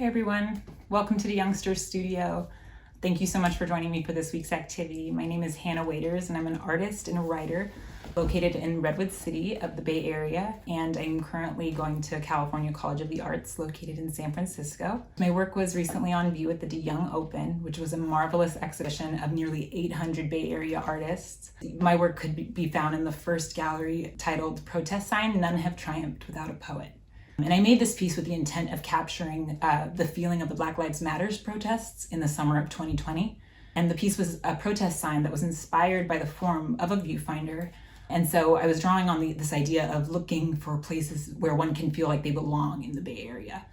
Hi everyone, welcome to the Youngsters Studio. Thank you so much for joining me for this week's activity. My name is Hannah Waiters and I'm an artist and a writer located in Redwood City of the Bay Area, and I'm currently going to California College of the Arts located in San Francisco. My work was recently on view at the De Young Open, which was a marvelous exhibition of nearly 800 Bay Area artists. My work could be found in the first gallery titled Protest Sign, None Have Triumphed Without a Poet. And I made this piece with the intent of capturing the feeling of the Black Lives Matters protests in the summer of 2020. And the piece was a protest sign that was inspired by the form of a viewfinder. And so I was drawing on this idea of looking for places where one can feel like they belong in the Bay Area.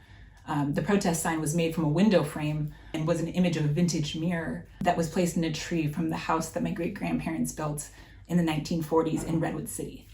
The protest sign was made from a window frame and was an image of a vintage mirror that was placed in a tree from the house that my great-grandparents built in the 1940s in Redwood City.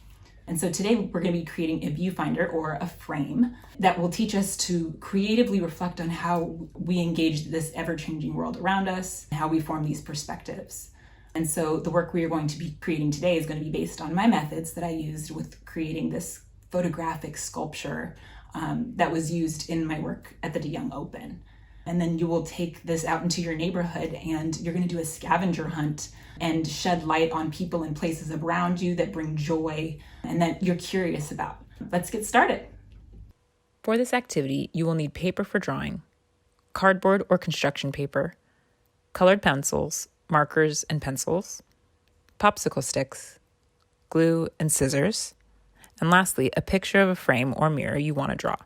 And so today we're going to be creating a viewfinder, or a frame, that will teach us to creatively reflect on how we engage this ever-changing world around us, and how we form these perspectives. And so the work we are going to be creating today is going to be based on my methods that I used with creating this photographic sculpture that was used in my work at the De Young Open. And then you will take this out into your neighborhood and you're going to do a scavenger hunt and shed light on people and places around you that bring joy and that you're curious about. Let's get started. For this activity, you will need paper for drawing, cardboard or construction paper, colored pencils, markers and pencils, popsicle sticks, glue and scissors, and lastly, a picture of a frame or mirror you want to draw.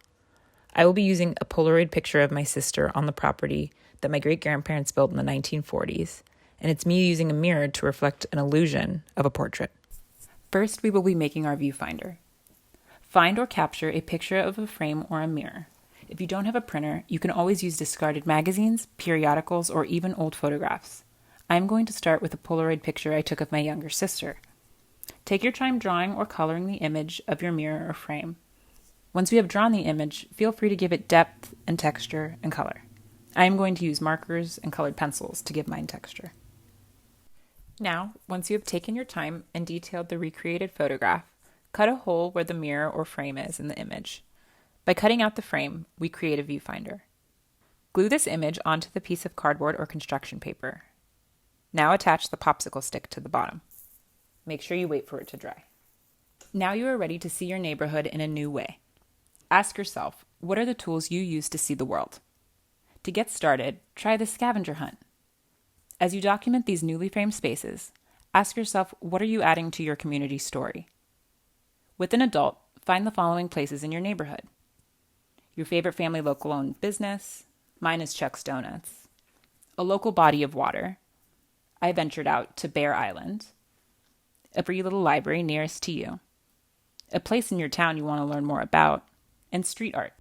I will be using a Polaroid picture of my sister on the property that my great-grandparents built in the 1940s, and it's me using a mirror to reflect an illusion of a portrait. First, we will be making our viewfinder. Find or capture a picture of a frame or a mirror. If you don't have a printer, you can always use discarded magazines, periodicals, or even old photographs. I'm going to start with a Polaroid picture I took of my younger sister. Take your time drawing or coloring the image of your mirror or frame. Once you have drawn the image, feel free to give it depth and texture and color. I am going to use markers and colored pencils to give mine texture. Now, once you have taken your time and detailed the recreated photograph, cut a hole where the mirror or frame is in the image. By cutting out the frame, we create a viewfinder. Glue this image onto the piece of cardboard or construction paper. Now attach the popsicle stick to the bottom. Make sure you wait for it to dry. Now you are ready to see your neighborhood in a new way. Ask yourself, what are the tools you use to see the world? To get started, try the scavenger hunt. As you document these newly framed spaces, ask yourself, what are you adding to your community story? With an adult, find the following places in your neighborhood. Your favorite family local-owned business. Mine is Chuck's Donuts. A local body of water. I ventured out to Bear Island. A free little library nearest to you. A place in your town you want to learn more about. And street art.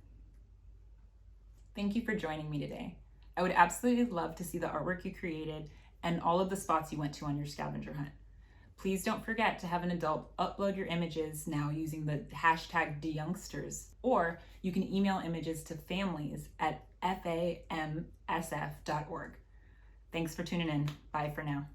Thank you for joining me today. I would absolutely love to see the artwork you created and all of the spots you went to on your scavenger hunt. Please don't forget to have an adult upload your images now using the hashtag #DeYoungsters, or you can email images to families@famsf.org. Thanks for tuning in. Bye for now.